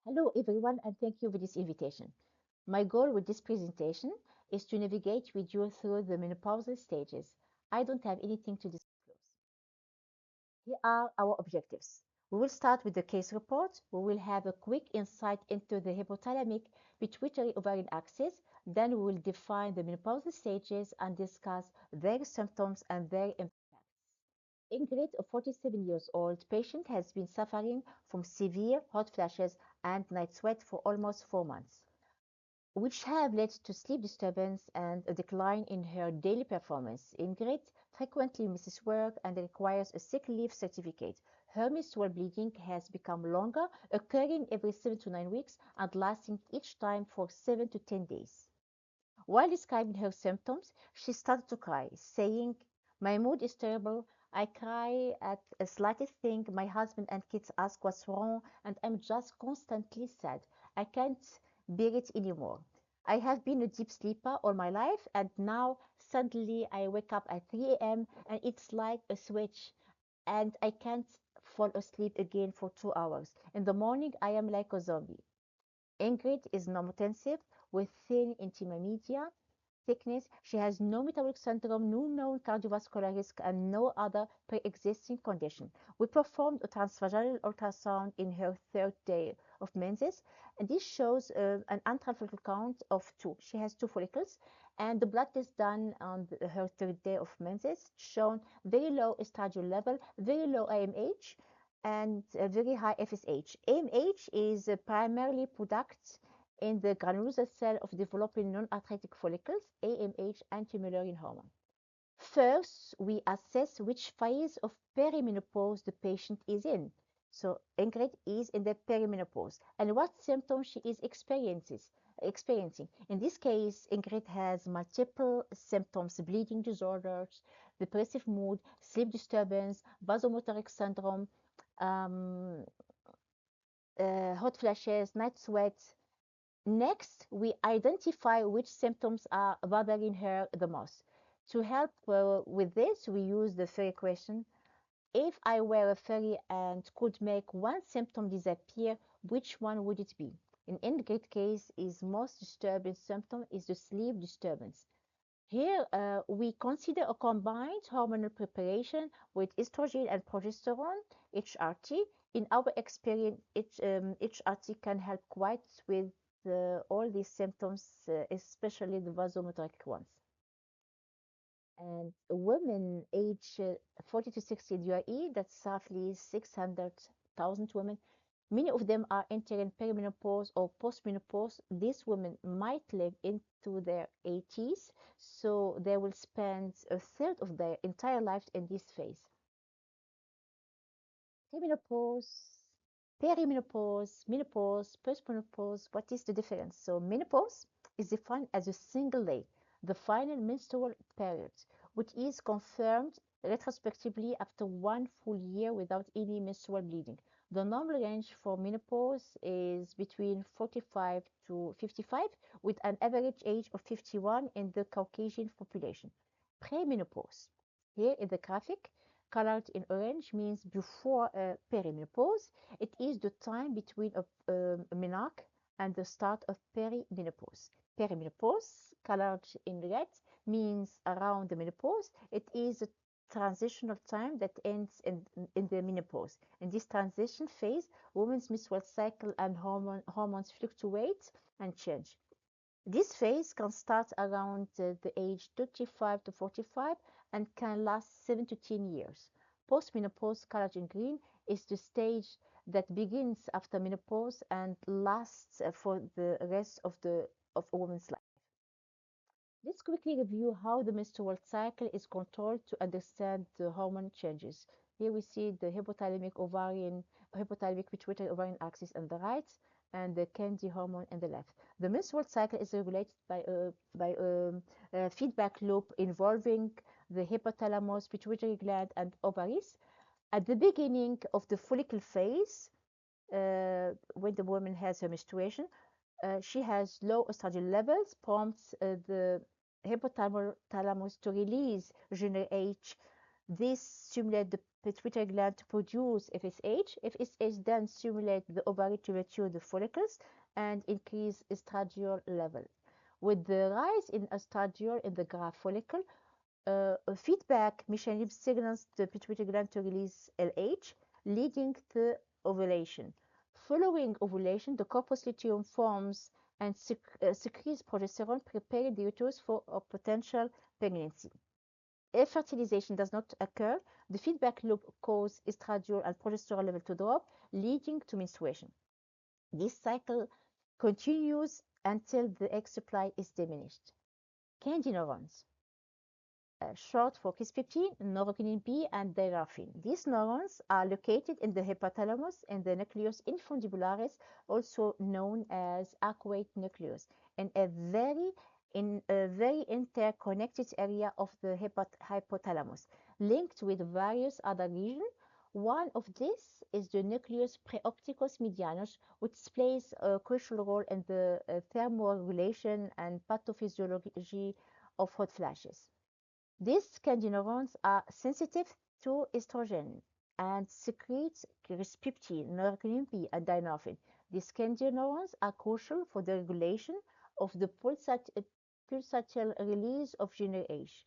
Hello everyone and thank you for this invitation. My goal with this presentation is to navigate with you through the menopausal stages. I don't have anything to disclose. Here are our objectives. We will start with the case report. We will have a quick insight into the hypothalamic pituitary ovarian axis. Then we will define the menopausal stages and discuss their symptoms and their impacts. Ingrid, a 47 years old patient, has been suffering from severe hot flashes and night sweat for almost 4 months, which have led to sleep disturbance and a decline in her daily performance. Ingrid frequently misses work and requires a sick leave certificate. Her menstrual bleeding has become longer, occurring every 7 to 9 weeks and lasting each time for 7 to 10 days. While describing her symptoms, she started to cry, saying, "My mood is terrible. I cry at a slightest thing. My husband and kids ask what's wrong, and I'm just constantly sad. I can't bear it anymore. I have been a deep sleeper all my life, and now suddenly I wake up at 3 a.m. and it's like a switch, and I can't fall asleep again for 2 hours. In the morning, I am like a zombie." Ingrid is normotensive with thin intima media thickness. She has no metabolic syndrome, no known cardiovascular risk, and no other pre-existing condition. We performed a transvaginal ultrasound in her third day of menses, and this shows an antral follicle count of 2. She has 2 follicles, and the blood test done on her third day of menses shown very low estradiol level, very low AMH, and very high FSH. AMH is primarily product in the granulosa cell of developing non-arthritic follicles, AMH anti-Müllerian hormone. First, we assess which phase of perimenopause the patient is in. So Ingrid is in the perimenopause and what symptoms she is experiencing. In this case, Ingrid has multiple symptoms: bleeding disorders, depressive mood, sleep disturbance, vasomotoric syndrome, um, hot flashes, night sweats. Next, we identify which symptoms are bothering her the most. To help with this, we use the fairy question. If I were a fairy and could make one symptom disappear, which one would it be? In Ingrid's case, his most disturbing symptom is the sleep disturbance. Here, we consider a combined hormonal preparation with estrogen and progesterone, HRT. In our experience, HRT can help quite with all these symptoms, especially the vasomotoric ones. And women age 40 to 60 UAE, that's roughly 600,000 women. Many of them are entering perimenopause or postmenopause. These women might live into their 80s, so they will spend a third of their entire life in this phase. Perimenopause, perimenopause, menopause, postmenopause, what is the difference? So menopause is defined as a single day, the final menstrual period, which is confirmed retrospectively after 1 full year without any menstrual bleeding. The normal range for menopause is between 45 to 55, with an average age of 51 in the Caucasian population. Premenopause. Here in the graphic, colored in orange means before perimenopause. It is the time between a menarche and the start of perimenopause. Perimenopause, colored in red, means around the menopause. It is a transitional time that ends in the menopause. In this transition phase, women's menstrual cycle and hormones fluctuate and change. This phase can start around the age 35 to 45 and can last 7 to 10 years. Postmenopause, colored in green, is the stage that begins after menopause and lasts for the rest of a woman's life. Let's quickly review how the menstrual cycle is controlled to understand the hormone changes. Here we see the hypothalamic pituitary ovarian axis on the right and the candy hormone on the left. The menstrual cycle is regulated by a feedback loop involving the hypothalamus, pituitary gland, and ovaries. At the beginning of the follicle phase, when the woman has her menstruation, she has low estrogen levels, prompts the hypothalamus to release GnRH. This stimulates the pituitary gland to produce FSH. FSH then stimulates the ovary to mature the follicles and increase estradiol level. With the rise in estradiol in the graph follicle, a feedback mechanism signals the pituitary gland to release LH, leading to ovulation. Following ovulation, the corpus luteum forms and secretes progesterone, preparing the uterus for a potential pregnancy. If fertilization does not occur, the feedback loop causes estradiol and progesterone level to drop, leading to menstruation. This cycle continues until the egg supply is diminished. Candy neurons, short for Kiss15, neurokinin B, and dynorphin. These neurons are located in the hypothalamus and the nucleus infundibularis, also known as arcuate nucleus, in a very interconnected area of the hypothalamus, linked with various other regions. One of these is the nucleus preopticus medianus, which plays a crucial role in the thermoregulation and pathophysiology of hot flashes. These candy neurons are sensitive to estrogen and secrete Kiss15, neurokinin B, and dynorphin. These candy neurons are crucial for the regulation of the pulsatile release of GnRH.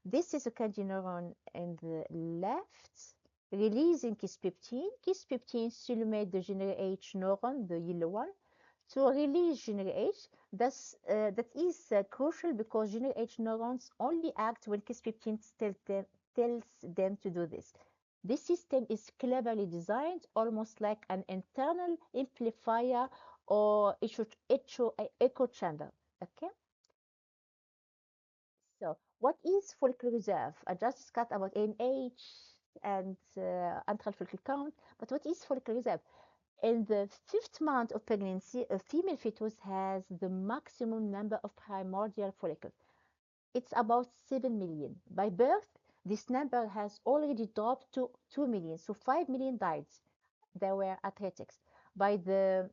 This is a candy neuron in the left, releasing Kiss15. Kiss15 stimulates the GnRH neuron, the yellow one, to release GnRH. That is crucial because GnRH neurons only act when Kiss15 tells them to do this. This system is cleverly designed, almost like an internal amplifier or echo chamber. Okay. So, what is follicle reserve? I just discussed about AMH and antral follicle count, but what is follicle reserve? In the 5th month of pregnancy, a female fetus has the maximum number of primordial follicles. It's about 7 million. By birth, this number has already dropped to 2 million, so 5 million died. They were athletics. By the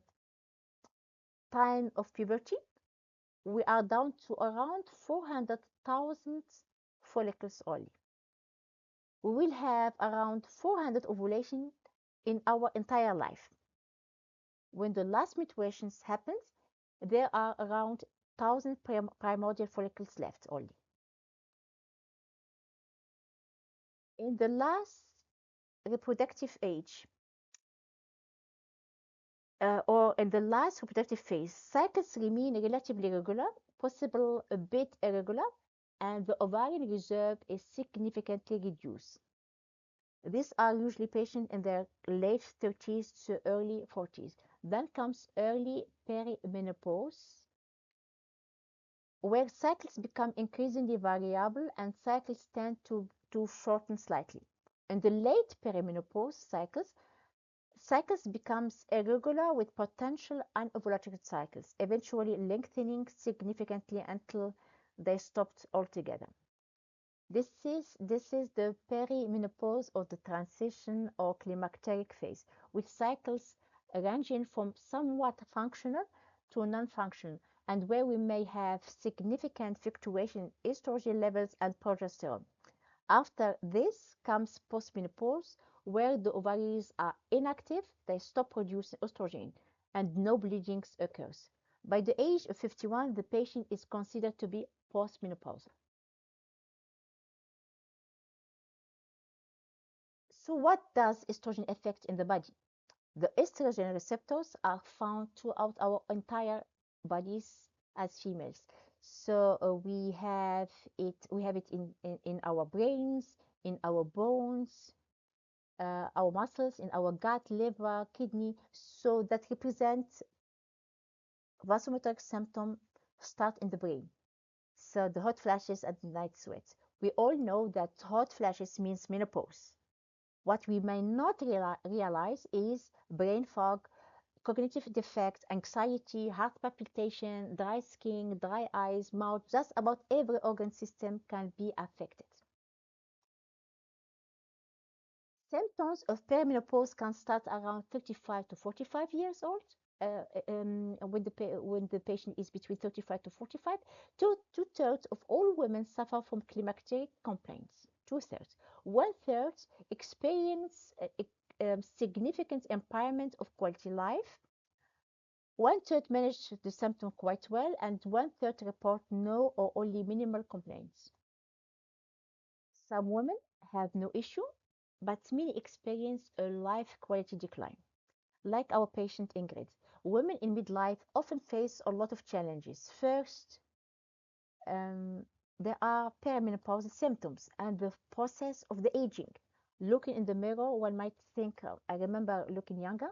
time of puberty, we are down to around 400,000 follicles only. We will have around 400 ovulations in our entire life. When the last menstruation happens, there are around 1,000 primordial follicles left only. In the last reproductive age, or in the last reproductive phase, cycles remain relatively regular, possible a bit irregular, and the ovarian reserve is significantly reduced. These are usually patients in their late 30s to early 40s. Then comes early perimenopause, where cycles become increasingly variable and cycles tend to shorten slightly. In the late perimenopause cycles becomes irregular with potential anovulatory cycles, eventually lengthening significantly until they stopped altogether. This is the perimenopause or the transition or climacteric phase, with cycles ranging from somewhat functional to non-functional, and where we may have significant fluctuation in estrogen levels and progesterone. After this comes postmenopause, where the ovaries are inactive, they stop producing estrogen, and no bleeding occurs. By the age of 51, the patient is considered to be postmenopausal. So what does estrogen affect in the body? The estrogen receptors are found throughout our entire bodies as females. So we have it in our brains, in our bones, our muscles, in our gut, liver, kidney. So that represents vasomotor symptoms start in the brain. So the hot flashes and night sweats. We all know that hot flashes means menopause. What we may not realize is brain fog, cognitive defect, anxiety, heart palpitation, dry skin, dry eyes, mouth. Just about every organ system can be affected. Symptoms of perimenopause can start around 35 to 45 years old. When the patient is between 35 to 45, two-thirds of all women suffer from climacteric complaints. two-thirds. One-third experience significant impairment of quality life. One-third manage the symptom quite well, and one-third report no or only minimal complaints. Some women have no issue, but many experience a life quality decline. Like our patient Ingrid, women in midlife often face a lot of challenges. First, um, there are perimenopause symptoms and the process of the aging. Looking in the mirror, one might think, I remember looking younger.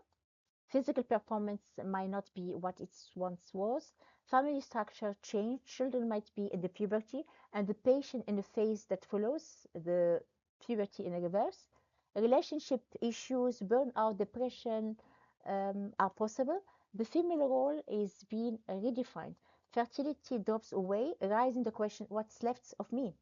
Physical performance might not be what it once was. Family structure change. Children might be in the puberty, and the patient in the phase that follows the puberty in reverse. Relationship issues, burnout, depression are possible. The female role is being redefined. Fertility drops away, raising the question, what's left of me?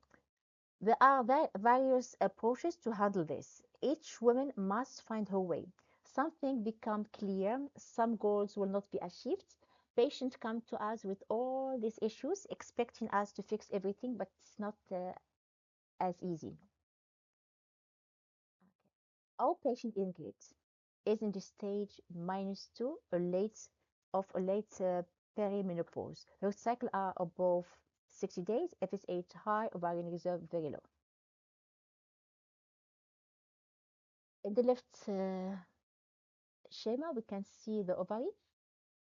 There are various approaches to handle this. Each woman must find her way. Something become clear, some goals will not be achieved. Patients come to us with all these issues, expecting us to fix everything, but it's not as easy. Our patient Ingrid is in the stage -2, a late perimenopause. Her cycle are above 60 days, FSH high, ovarian reserve very low. In the left schema, we can see the ovary.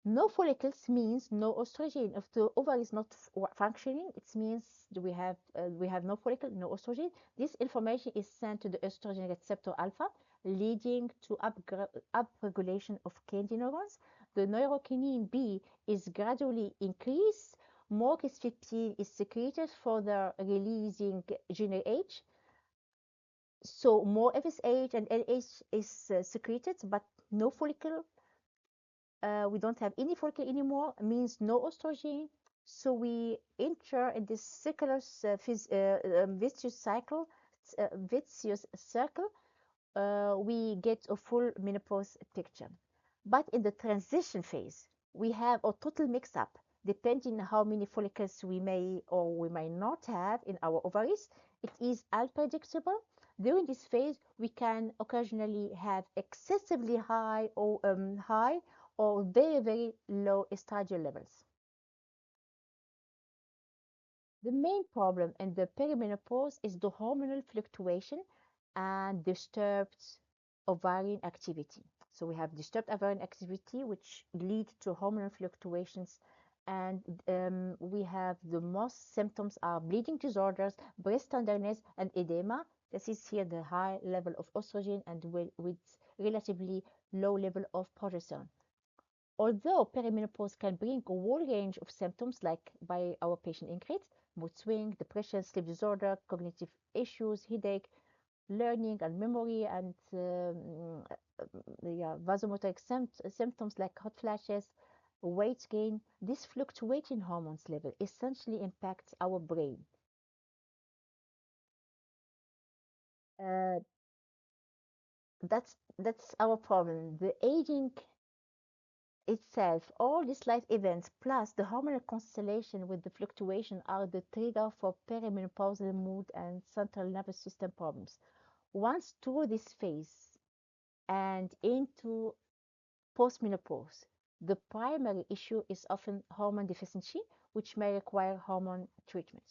No follicles means no estrogen. If the ovary is not functioning, it means we have no follicle, no estrogen. This information is sent to the estrogen receptor alpha, leading to upregulation of KND neurons. The neurokinin B is gradually increased. More KIS15 is secreted, further releasing GnRH. So more FSH and LH is secreted, but no follicle. We don't have any follicle anymore, means no estrogen. So we enter in this vicious circle. We get a full menopause picture. But in the transition phase, we have a total mix-up, depending on how many follicles we may or we may not have in our ovaries. It is unpredictable. During this phase, we can occasionally have excessively high or very, very low estradiol levels. The main problem in the perimenopause is the hormonal fluctuation and disturbed ovarian activity. So we have disturbed ovarian activity, which lead to hormonal fluctuations, and we have the most symptoms are bleeding disorders, breast tenderness, and edema. This is here the high level of estrogen and with relatively low level of progesterone. Although perimenopause can bring a whole range of symptoms like by our patient Ingrid, mood swing, depression, sleep disorder, cognitive issues, headache, learning and memory, and vasomotoric symptoms like hot flashes, weight gain. This fluctuating hormones level essentially impacts our brain. Uh, that's our problem. The aging itself, all these life events plus the hormonal constellation with the fluctuation are the trigger for perimenopausal mood and central nervous system problems. Once through this phase and into postmenopause, the primary issue is often hormone deficiency, which may require hormone treatment.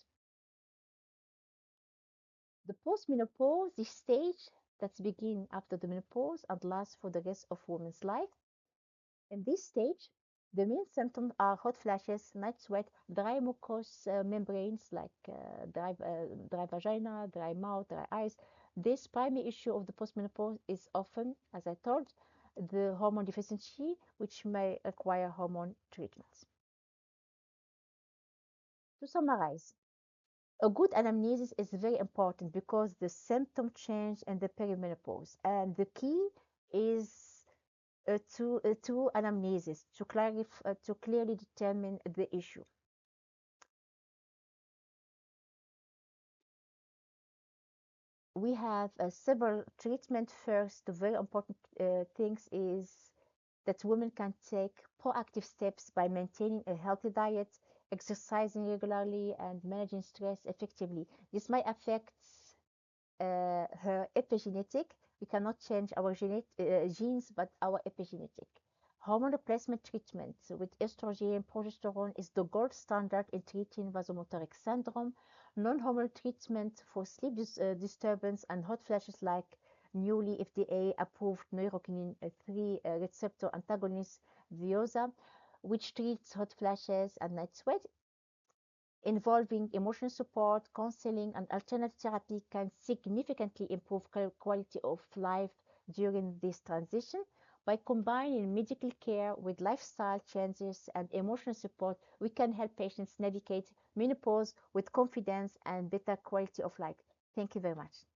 The postmenopause is stage that begins after the menopause and lasts for the rest of woman's life. In this stage, the main symptoms are hot flashes, night sweat, dry mucous membranes like dry vagina, dry mouth, dry eyes. This primary issue of the postmenopause is often, as I told, the hormone deficiency, which may require hormone treatments. To summarize, a good anamnesis is very important because the symptom change in the perimenopause, and the key is to anamnesis to clearly determine the issue. We have several treatment. First, the very important things is that women can take proactive steps by maintaining a healthy diet, exercising regularly, and managing stress effectively. This might affect her epigenetic. We cannot change our genes, but our epigenetic. Hormone replacement treatment with estrogen, progesterone is the gold standard in treating vasomotoric syndrome. Non-hormonal treatment for sleep disturbance and hot flashes like newly FDA approved neurokinin 3 receptor antagonist Vioza, which treats hot flashes and night sweat, involving emotional support, counseling, and alternative therapy can significantly improve quality of life during this transition. By combining medical care with lifestyle changes and emotional support, we can help patients navigate menopause with confidence and better quality of life. Thank you very much.